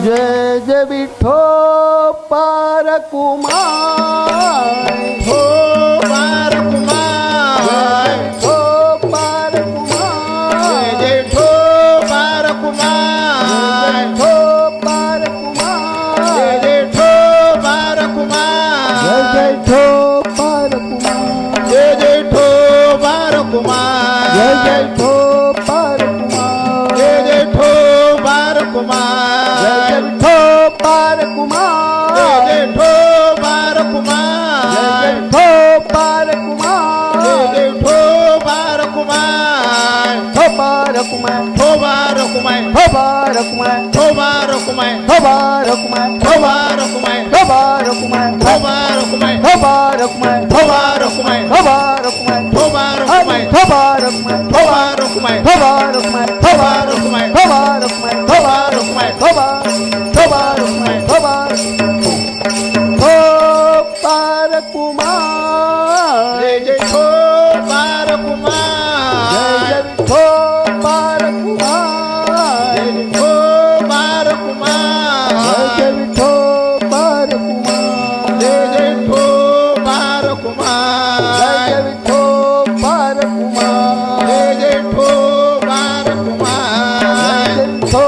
जय जय विठो पार कुमार हो पार कुमार ठो पार कुमार जय ठो पार कुमार ठो पार कुमार जय ठो पार कुमार जय ठो पार कुमार जय ठो पार कुमार जय ठो पार कुमार जय ठो पार कुमार जय ठो पार कुमार जय ठो पार कुमार जय ठो पार कुमार जय ठो पार कुमार ठो पार कुमार ठो पार कुमार ठो पार कुमार ठो पार कुमार ठो पार कुमार ठो पार कुमार ठो पार कुमार ठो पार कुमार ठो पार कुमार ठो पार कुमार ठो पार कुमार ठो पार कुमार ठो पार कुमार ठो पार कुमार ठो पार कुमार ठो पार कुमार ठो पार कुमार ठो पार कुमार ठो पार ठो पार कुमार ठो पार ठो पार कुमार जय जय ठो पार कुमार जय जय ठो पार कुमार जय ठो पार कुमार जय ठो पार कुमार जय जय ठो पार कुमार जय ठो पार कुमार जय जय ठो पार कुमार जय ठो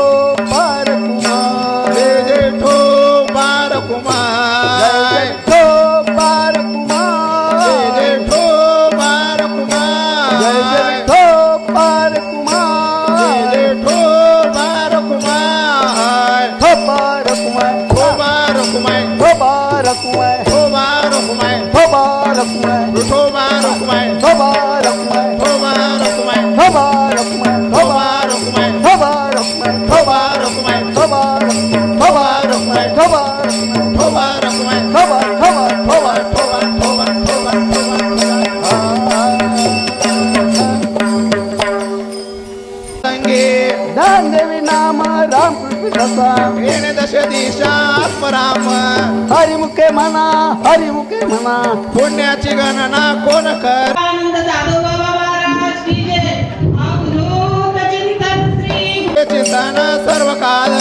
पार कुमार जय जय ठो पार कुमार जय ठो पार कुमार जय जय ठो पार कुमार जय ठो पार कुमार जय जय ठो पार कुमार ठो पार कुमार ठो पार कुमार ठो पार कुमार ठो पार कुमार ठो पार कुमार ठो पार कुमार ठो पार कुमार ठो पार कुमार ठो पार कुमार ठो पार कुमार ठो पार कुमार ठो पार कुमार ठो पार ठो पार कुमार ठो पार ठो पार कुमार ठो पार ठो पार ठो पार ठो पार ठो पार ठो पार ठो पार संगे ज्ञानदेवी नाम राम कृष्ण कथा येणे दश दिशा आत्मराम हरिमुखे म्हणा हरिमुखे म्हणा पुण्याची गणना कोण कर आनंद जाधव बाबा महाराज की जय अवधूत चिंतन श्री चिंतन सर्व काल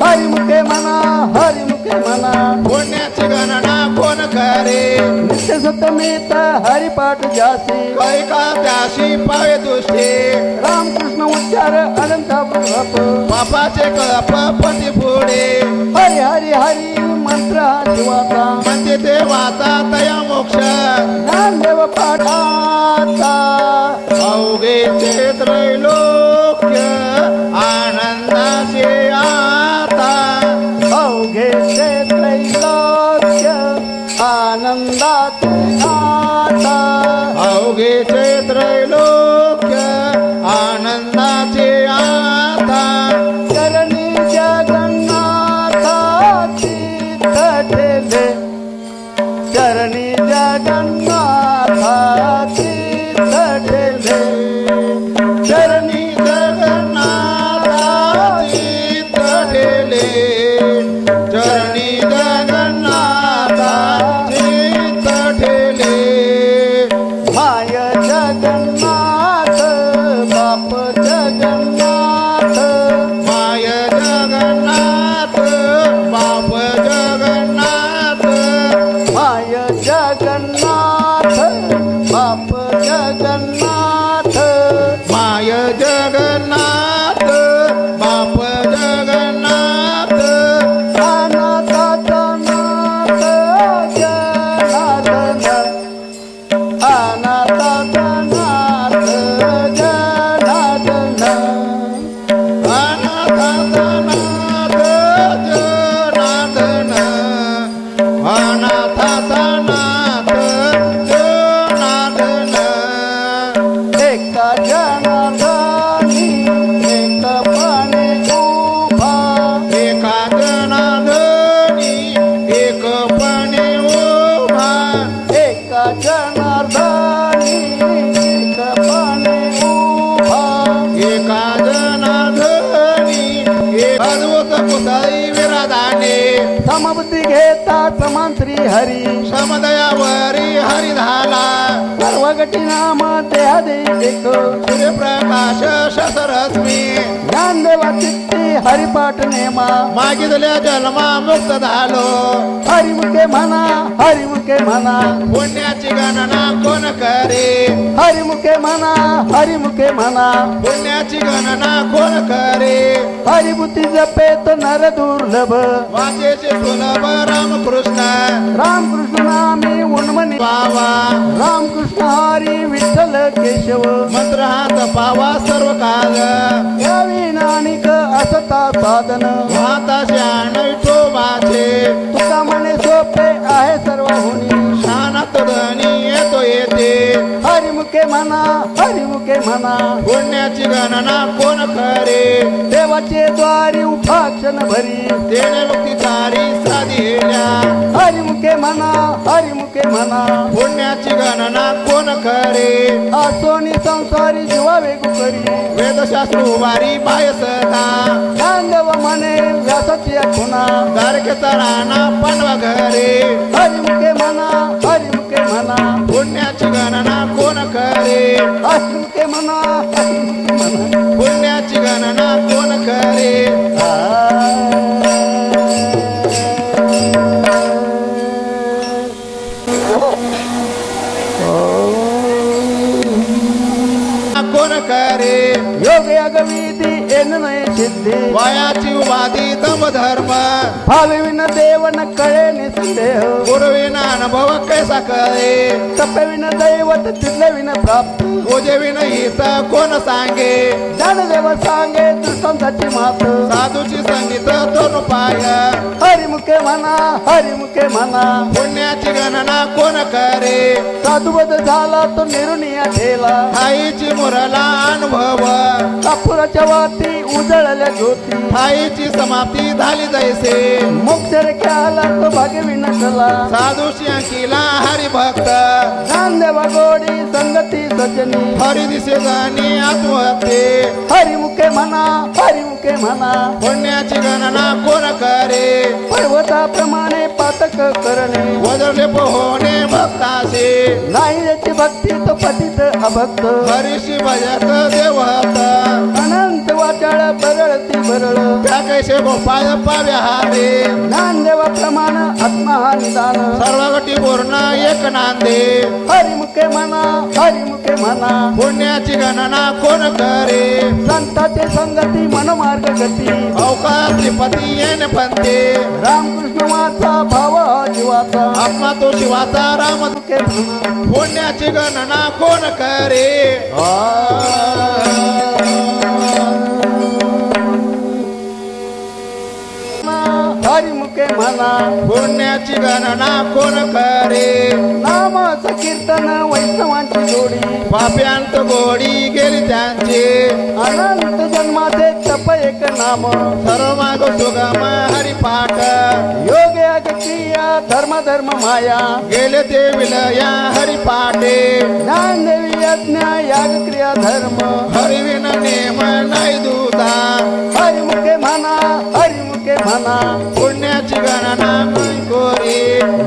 हरिमुखे म्हणा हरिमुखे म्हणा पुण्याची गणना कोण करे नित्य सतमेत हरिपाठ जासी कैका त्याशी पावे दृष्टी रामकृष्ण उच्चार अनंत प्रभ बापाचे कळप पती पुढे हरी हरी हरी मंत्र हा जीवाचा म्हणजे देवाचा तया मोक्ष ज्ञानदेव पाठाचा अवघेचे त्रैलोक्य आनंदाचे आता अवघे त्रैलोक्य आनंदाचे आता अवघेचे त्रैलोक्य आनंदाचे आता चरणी जगन्नाथाची ठेले चरणी जगन्नाथाची ठेले चरणी जगन्नाथाची तटेले चरणी जगन्नाथाची तटेले माय जगन्नाथ बाप जगन्नाथ माय जगन्नाथ बाप जगन्नाथ माय जगन्नाथ बाप जगन्नाथ माय जगन्नाथ बाप जगन्नाथ अनाथाचा नाथ जनार्दन अनाथाचा नाथ जनार्दन अनाथानाथ जनार्दन अनाथानाथ जनार्दन एका जनार्दनी एकपणे उभा एका जनार्दनी एकपणे उभा एका जनार्दनी एकपणे उभा एका जनार्दनी एक अद्भुत पुतळी विराधाने समबुद्धी घेता समान श्री हरी समदयावरी हरी झाला सर्व गटी नाम देहादे देखो सूर्यप्रकाश शतरश्मी ज्ञानदेवा चित्ती हरिपाठ नेमा मागितल्या जन्मा मुक्त झालो हरिमुखे म्हणा हरिमुखे म्हणा पुण्याची गणना कोण करे हरिमुखे म्हणा हरिमुखे म्हणा पुण्याची गणना कोण करे हरिभूती जपेत नर दुर्लभ वाचेचे सुलभ रामकृष्ण रामकृष्ण नामी उन्मनी बाबा रामकृष्ण हरी विठ्ठल केशव मंत्र हात पावा सर्व काल यावी नानिक असता साधन हाताशी आण विठोबाचे तुका म्हणे सोपे आहे सर्व होणी शानात धनी येतो येते हरिमुखे म्हणा हरिमुखे म्हणा पुण्याची गणना कोण करे देवाचे द्वारी उपाक्षण भरी देणे मुक्तीचारी साधील्या हरिमुखे म्हणा हरिमुखे म्हणा पुण्याची गणना कोण करे आसोनी संसारी जीवा वेगू करी वेदशास्त्र उभारी बाय सदा ज्ञानदेव म्हणे व्यासाची खुणा तारखेचा राणा पांडवा घरे हरिमुखे म्हणा हरिमुखे म्हणा पुण्याची गणना कोण करे हरिमुखे म्हणा हरिमुखे म्हणा पुण्याची गणना कोण करे कोण करे योग यागविधी येन नये सिद्धी वायाची उपाधी दम धर्म भाविन देवन कळे निसंदेह गुरुविना अनुभव कैसा कळे तपविन दैवत तिथलविन प्राप्त पूजेविन हित कोण सांगे ज्ञानदेव सांगे दृष्टांताची मात साधूची संगीत तोन पाय हरिमुखे म्हणा हरिमुखे म्हणा पुण्याची गणना कोण करे साधुबद झाला तो निरुनिया ठेला आईची मुरला अनुभव कापुराच्या वाती उजळल्या ज्योती आईची समाप्ती झाली जैसे मोक्ष रेखे आला तो भाग्यविन कला साधूशी अंकिला हरिभक्त ज्ञानदेवा गोडी संगती सजनी हरी दिसे जाणी आत्महत्ये हरिमुखे म्हणा हरिमुखे म्हणा पुण्याची गणना कोण करे पर्वताप्रमाणे पातक करणे वजरले पोहोणे भक्ताशी नाही याची भक्ती तो पतित अभक्त हरीशी भजत देवहत अनंत वाचाळ बरळती बरळ त्या कैसे गोपाळ पाव्याहारे ज्ञानदेवाप्रमाण आत्मा हा निदान सर्व गटी पूर्ण एक नांदे हरिमुखे म्हणा हरिमुखे म्हणा पुण्याची गणना कोण करे संताचे संगती मनमार्ग गती अवकाश त्रिपती येणे पंते रामकृष्ण वाचा भाव हा जीवाचा आत्मा तो शिवाचा राम मुखे म्हणा पुण्याची गणना कोण करे हरिमुखे म्हणा पुण्याची गणना कोण करे नामाचं कीर्तन वैष्णवांची जोडी पाप्यांत गोडी गेली त्यांची अनंत जन्माचे तप एक नाम सर्व माग सुगम हरिपाठ योग याग क्रिया धर्म धर्म माया गेले ते विलया हरिपाठे ज्ञानदेवी यज्ञ याग क्रिया धर्म हरिविन नेम नाही दुधा हरिमुखे म्हणा हरिमुखे म्हणा पुण्याची गणना कोरी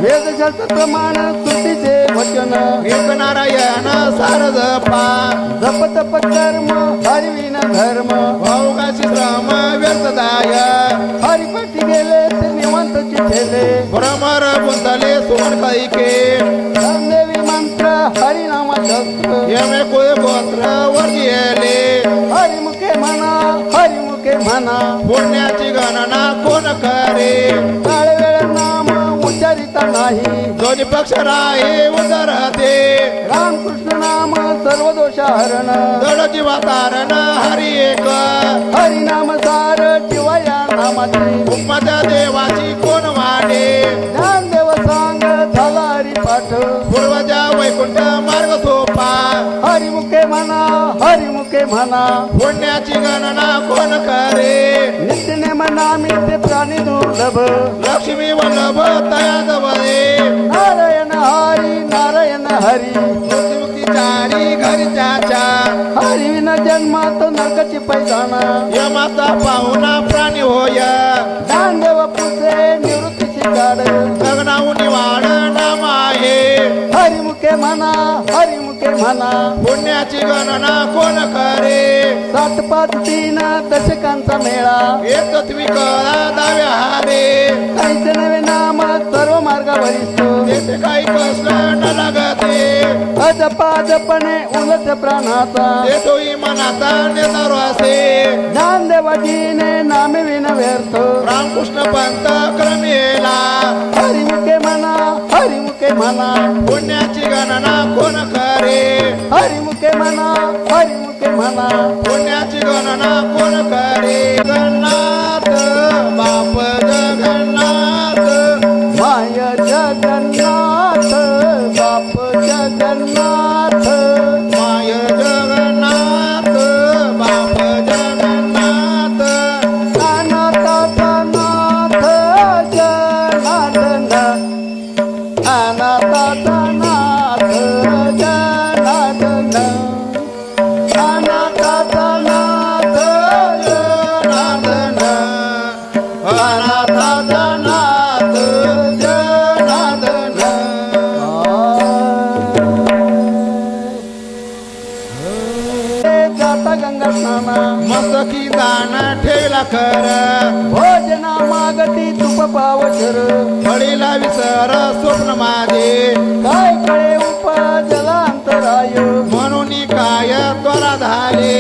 वेदशास्त्र प्रमाण स्तुतीचे वचन एक नारायण सार जपा जप तप कर्म हरिविन धर्म भाऊकाशी श्रम व्यर्थदाय हरिपटी गेले ते निवंतची ठेले भ्रमर गुंतले सुमन कैके ज्ञानदेवी मंत्र हरिनामा शस्त्र यमे कुळ गोत्र वर गेले हरिमुखे म्हणा हरिमुखे म्हणा पुण्याची गणना कोण करे काळ वेळ नाम उच्चारिता नाही दोन्ही पक्ष राहे उदरते रामकृष्ण नाम सर्व दोषाहरण जड जीवा तारण हरी एक हरिनाम सार जीवा या नामाची उपमत्या देवाची कोण वाडे ज्ञानदेव सांग झाला हरिपाठ पूर्वजा वैकुंठ मार्ग सोपा हरिमुखे म्हणा हरिमुखे म्हणा पुण्याची गणना कोण करे नित्यनेम नामी ते प्राणी दुर्लभ लक्ष्मी वल्लभ तया जवळे नारायण हरी नारायण हरी मुक्ती चारी घरी चाचा हरिविन जन्मात नरकाची पैजाना यमाचा पाहुणा प्राणी होय ज्ञानदेव पुसे निवृत्तीची गाड लग्नाहून वाढ नाम आहे हरिमुखे म्हणा हरिमुखे म्हणा पुण्याची गणना कोण करे 7-5-3 दशकांचा मेळा एकत्वी कळा दाव्या हारे काहीच नवे नाम सर्व मार्गावरिष्ठ येथे काही कष्ट न लागते अजपाजपणे उलट प्राणाचा येतोही मनाचा नेतारो असे ज्ञानदेवाजीने नामे विन व्यर्थ रामकृष्ण पंत क्रमेला हरिमुखे म्हणा हरिमुखे म्हणा पुण्याची गणना कोण करे हरिमुखे म्हणा हरिमुखे म्हणा पुण्याची गणना कोण करे जगन्नाथ बाप जगन्नाथ माय जगन्नाथ बाप जगन्नाथ माय जगन्नाथ बाप जगन्नाथ अनाथाचा नाथ जनार्दन अनाथाचा नाथ जनार्दन अनाथाचा नाथ जनार्दन अनाथाचा नाथ जनार्दन जाता गंगा स्नाना मस्तकी दान ठेवला खर भोजना मागती तुप पावशर फळीला विसर स्वप्न माझे काय कळे उपजला अंतराय म्हणून काय त्वरा झाले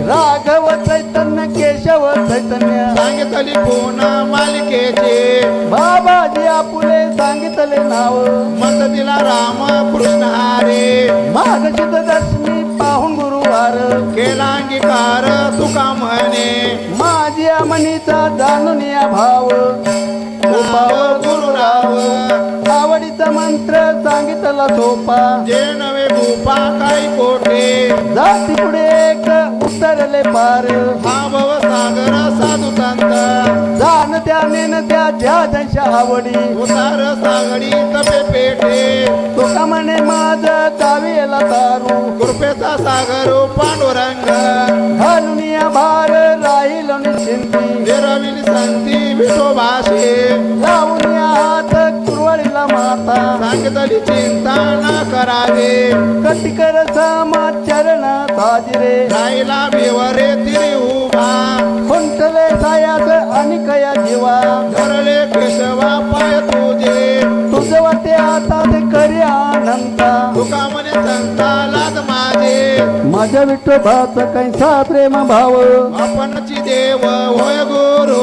राघव चैतन्य केशव चैतन्य सांगितली पूर्ण मालिकेचे बाबाजी आपुले सांगितले नाव मत दिला राम कृष्ण हारे माघ शुद्ध दशमी पाहून गुरुवार केला अंगीकार तुका म्हणे माझी मनीचा जाणून या भाव उपाव गुरुराव आवडीचा मंत्र सांगितला सोपा जे नवे भूपा काही कोठे जाती पुढे एक उतरले पार हा भव सागर साधू संत जाण त्या नेन त्या ज्या त्यांच्या आवडी उतार सागडी तपे पेठे तुका म्हणे माझ चावीला तारू कृपेचा सागर पांडुरंग घालून या भार राहील निश्चिंती निरविली संती विठोबाशे लावून या हात कुरवळीला माता सांगितली चिंता न करावे कटिकर समाचरण साजरे राहिला विवरे तिरी उभा खुंटले सायास आणि कया जीवा धरले केशवा पाय तुझे तुझ वाटे आता ते करी आनंदा तुका म्हणे संता लाज माझे माझ्या विठोबाच कैसा प्रेम भाव आपणची देव होय गुरु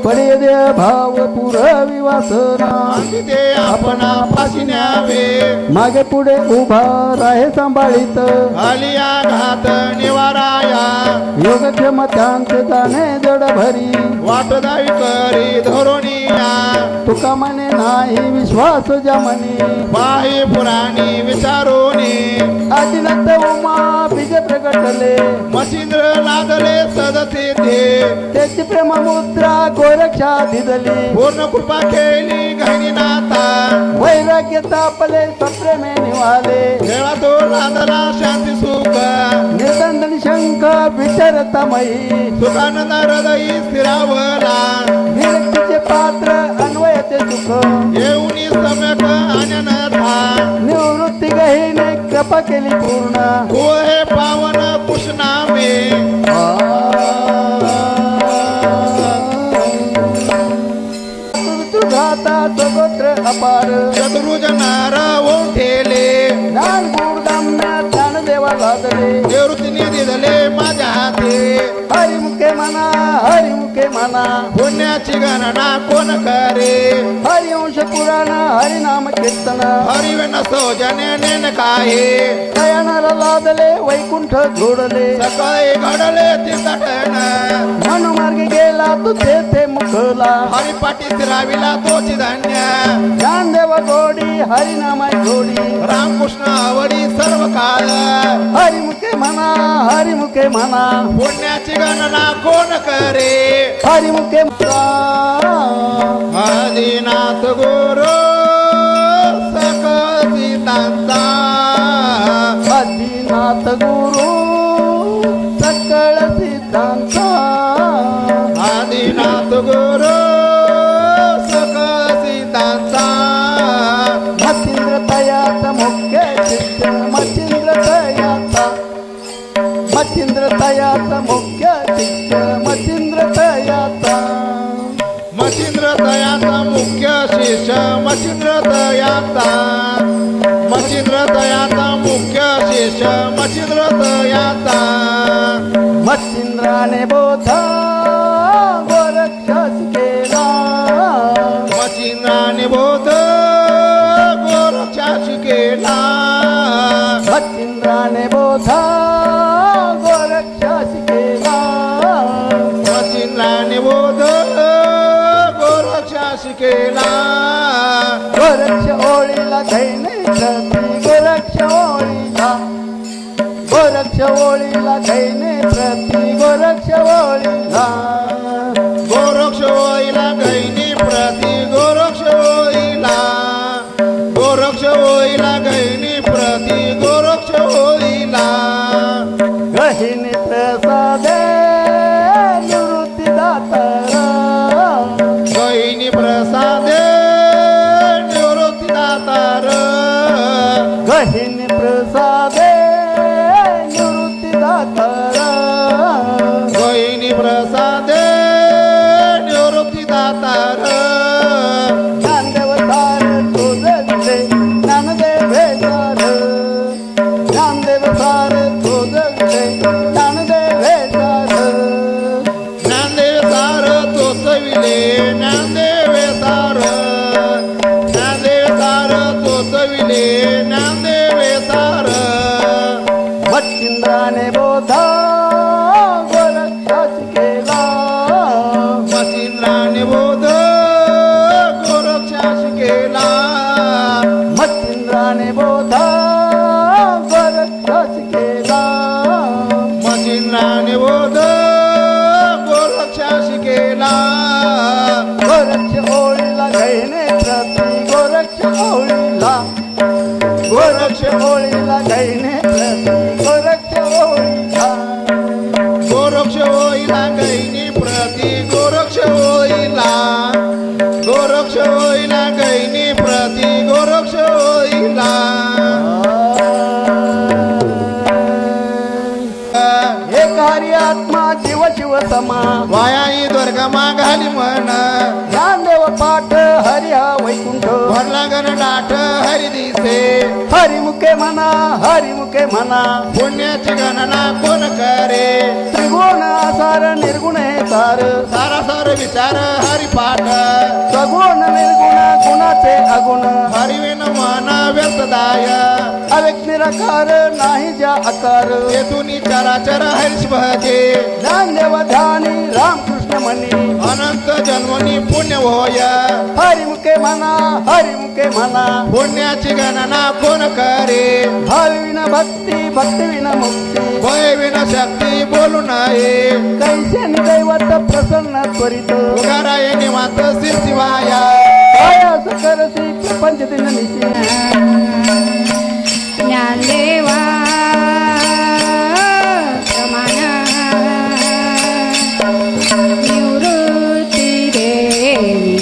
पडे दे भाव पुरवी वासना आणि ते आपणा फाशी न्यावे मागे पुढे उभा राहे सांभाळीत आलिया घात निवाराया योगक्षम त्यांचे जाणे जड भरी वाट दावी करी धोरणीया तुका म्हणे नाही विश्वास जमनी बाही पुराणी विचारोनी अजिनत उमा बीज प्रगटले मचिंद्र लादले सदसे ते त्याची प्रेम मुद्रा गोरक्षा दिदली पूर्ण कृपा केली गहिनीनाथा वैराग्य तापले सप्रेमे निवाले खेळा तो लादला शांती सुख निर्दंडन शंख विचारतमयी सुखानंद हृदयी स्थिरावला विरक्तीचे पात्र अन्वयते सुख येऊनी सम्यक अनन्यथा निवृत्ती गहीने कृपा केली पूर्ण हो हे पावन कृष्णामे घाता सगोत्र अपार शत्रुजनार ओठेले ज्ञान गुणगम्य ज्ञान देवा लादले निवृत्तीने दिले माझ्या हाती हरिमुखे म्हणा हरिमुखे म्हणा पुण्याची गणना कोण करे हरिवंश पुराण हरिनाम कीर्तन हरिवन सौजन्य नेन काहे दयानाला लादले वैकुंठ जोडले सकाळी घडले तीर्थटन मनमार्गे गेला तू तेथे मुखला हरिपाठी फिराविला तोची धान्य ज्ञानदेव गोडी हरिनामा जोडी रामकृष्ण आवडी सर्व काळ हरिमुखे म्हणा हरिमुखे म्हणा पुण्याची गणना कोण करे हरिमुखे म्हणा आदिनाथ गुरु सकळ सीतांचा आदिनाथ गुरु सकळ सिद्धांचा आदिनाथ गुरु सकळ सीतांचा मच्छिंद्र तयात मुख्य शिष्य मच्छिंद्र तया तयाचा मुख्य शिष्य मच्छिंद्र तयाचा मुख्य शिष्य मच्छिंद्र तयाचा मच्छिंद्राने बोध गोरक्षास केला मच्छिंद्राने बोध गोरक्षास केला मच्छिंद्राने बोध गोरक्षास केला मच्छिंद्राने बोध गोरक्षास केला गोरक्ष ओळीला धैने प्रती गोरक्ष ओळीला गोरक्ष ओळीला धैने प्रती गोरक्ष ओळीला गोरक्ष ओळीला गैनी प्रती गोरक्ष ओळीला गोरक्ष ओळीला गैनी प्रती गोरक्ष ओळीला गहिनी प्रसादे निवृत्ती दातार गैनी प्रसादे निवृत्ती दातार गहिनी प्रसादे निवृत्ती दातार गैनी प्रसादे निवृत्ती दातार ज्ञानदेव तार शोधले ज्ञानदेव तार ज्ञानदेव तार शोधले ज्ञानदेव तार ज्ञानदेव सार तोचविले ज्ञानदेव सार तोचविले ज्ञानदेव सार मच्छिंद्राने बोधा गोरक्षास केला मच्छिंद्राने बोध गोरक्षास केला मच्छिंद्राने बोधा गोरक्षास केला मच्छिंद्राने बोध गोरक्षास केला गोरक्ष ओळीला गहिने प्रती गोरक्ष ओळीला गोरक्ष ओळीला गहिने प्रती गोरक्ष ओळीला गोरक्ष ओळीला गैनी प्रती गोरक्ष ओळीला गोरक्ष ओळीला गैनी प्रती गोरक्ष ओळीला एक हरी आत्मा जीव शिव समा वायाई दुर्गमा घाली मन ज्ञानदेव पाठ हरी हा वैकुंठ भरला गण नाट हरी दिसे हरिमुखे म्हणा पुण्याची गणना कोण करे त्रिगुण आसार निर्गुण हे सार सारा सार विचार हरिपाठ सगुण निर्गुण गुणाचे अगुण हरिविन मन व्यर्थदाय अव्यक्त निराकार नाही ज्या आकार येथून चराचर हरिश भजे ज्ञानदेव ध्यानी रामकृष्ण म्हणी अनंत जन्मनी पुण्य होय हरिमुखे म्हणा पुण्याची गणना कोण करे भाविन भक्ती भक्तिविन मुक्ती भयविन शक्ती बोलू नये कैसे दैवत प्रसन्न त्वरित उगाराय निवांत शिवाया कायास करसी प्रपंच दिन निशी ज्ञानदेवा प्रमाण निवृत्ती देवी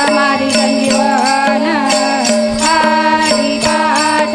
समाधी संजीवन हरिपाठ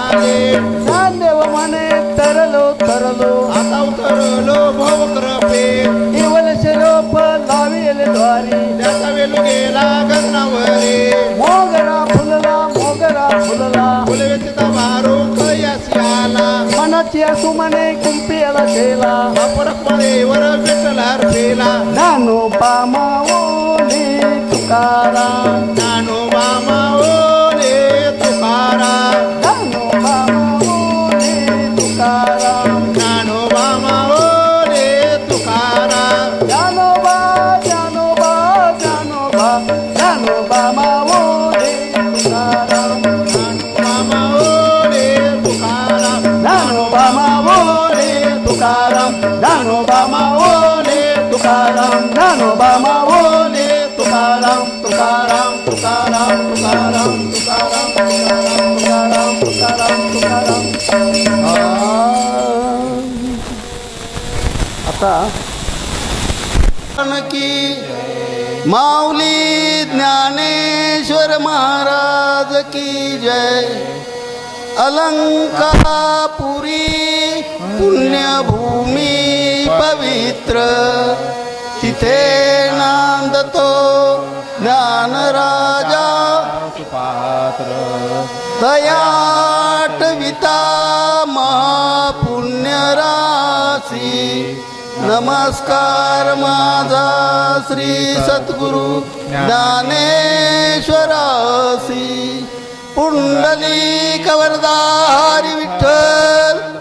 झाले ज्ञानदेव म्हणे तरलो तरलो आता उतरलो भव कृपे केवल शिरोप लाविले द्वारी त्याचा वेलू गेला गगनावरे मोगरा फुलला फुलवेचिता वारू कयासी आला मनाची असू म्हणे कुंपियाला केला परपळेवर विठ्ठलार फेला ज्ञानोबा माऊली तुकाराम ज्ञानोबा माऊली तुकाराम ज्ञानोबा माऊली तुकाराम ज्ञानोबा माऊली तुकाराम ज्ञानोबा ज्ञानोबा ज्ञानोबा ज्ञानोबा माऊली तुकाराम ज्ञानोबा माऊली तुकाराम ज्ञानोबा माऊली तुकाराम ज्ञानोबा माऊली तुकाराम ज्ञानोबा माऊली तुकाराम तुकाराम तुकाराम तुकाराम तुकाराम तुकाराम तुकाराम आता की माऊली ज्ञानेश्वर महाराज की जय अलंकापुरी पुण्यभूमी पवित्र तिथे नांदतो ज्ञानराजा दयाटविता महापुण्यराशी नमस्कार माझा श्री सद्गुरु ज्ञानेश्वरासी पुंडलिक वरदारी विठ्ठल